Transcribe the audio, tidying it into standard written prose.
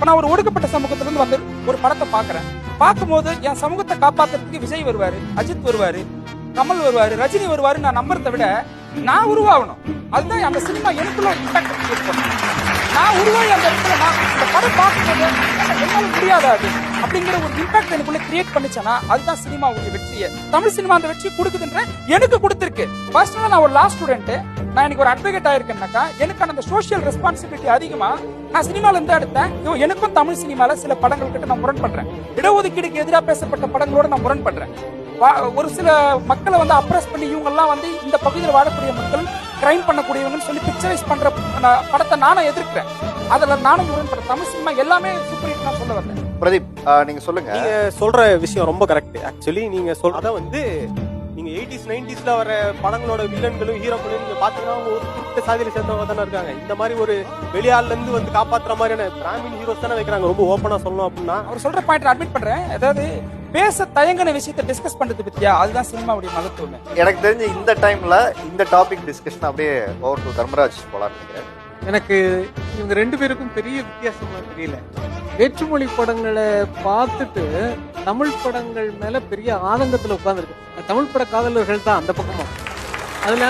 இப்ப நான் ஒரு ஒடுக்கப்பட்ட சமூகத்துல இருந்து வந்து ஒரு படத்தை பாக்குறேன். பார்க்கும்போது என் சமூகத்தை காப்பாத்துறதுக்கு விஜய் வருவாரு, அஜித் வருவாரு, கமல் வருவாரு, ரஜினி வருவாரு நான் நம்புறதை விட நான் உருவாகணும். அதுதான் அந்த சினிமா எனக்குள்ள ஒரு இம்பாக்ட் கிரியேட் பண்ணும். நான் உருவாகி அந்த இடத்துல நான் இந்த படம் பார்க்கும்போது என்னால முடியாதா அது அப்படிங்கிற ஒரு இம்பாக்ட் எனக்குள்ள கிரியேட் பண்ணிச்சேன்னா அதுதான் சினிமாவுடைய வெற்றியை. தமிழ் சினிமா அந்த வெற்றியை கொடுக்குதுன்ற எனக்கு கொடுத்திருக்கு. பர்சனலா நான் ஒரு லா ஸ்டூடெண்ட், நான் எனக்கு ஒரு அட்வொகேட் ஆயிருக்கேன்னாக்கா எனக்கு அந்த சோசியல் ரெஸ்பான்சிபிலிட்டி அதிகமா நான் சினிமால இருந்து எடுத்தேன். எனக்கும் தமிழ் சினிமால சில படங்கள் கிட்ட நான் முரண் பண்றேன். இடஒதுக்கீடுக்கு எதிராக பேசப்பட்ட படங்களோட நான் முரண் பண்றேன். ஒரு சில மக்களை வந்து அப்ரஸ் பண்ணி இவங்க எல்லாம் வந்து இந்த பகுதியில் வாழக்கூடிய மக்கள் கிரைம் பண்ணக்கூடியவங்கன்னு சொல்லி பிக்சரைஸ் பண்ற படத்தை நானும் எதிர்க்கிறேன். அதுல நானும் முரண்படுறேன். தமிழ் சினிமா எல்லாமே சூப்பர் ஹிட் நான் சொல்ல வரேன். பிரதீப், நீங்க சொல்லுங்க. நீங்க சொல்ற விஷயம் ரொம்ப கரெக்ட். ஆக்சுவலி நீங்க சொல்றத வந்து நீங்க 80s 90sல வர படங்களோட வில்லன்களும் ஹீரோக்களும் நீங்க பாத்தீங்கன்னா ஒரு குறிப்பிட்ட சாதியில சேர்ந்தவங்க தானே இருக்காங்க. இந்த மாதிரி ஒரு வெளியாள்ல இருந்து வந்து காப்பாத்துற மாதிரியான பிராமின் ஹீரோஸ் தானே வைக்கிறாங்க. ரொம்ப ஓப்பனா சொல்லணும் அப்படின்னா அவர் சொல்ற பாயிண்ட் அட்மிட் பண்றேன். அதாவது பேச தயங்கின விஷயத்தை டிஸ்கஸ் பண்றது பத்தியா அதுதான் சினிமாவுடைய மகத்துவம். எனக்கு தெரிஞ்ச இந்த டைம்ல இந்த டாபிக் டிஸ்கஷன் அப்படியே ஓவர் டு தர்மராஜ் போலான்னு நினைக்கிறேன். எனக்கு இவங்க ரெண்டு பேருக்கும் பெரிய வித்தியாசமா தெரியல. வேற்றுமொழி படங்களை பார்த்துட்டு தமிழ் படங்கள் மேல பெரிய ஆதங்கத்துல உட்கார்ந்துருக்கு. தமிழ் பட காதலர்கள் தான் அந்த பக்கமா. அதுல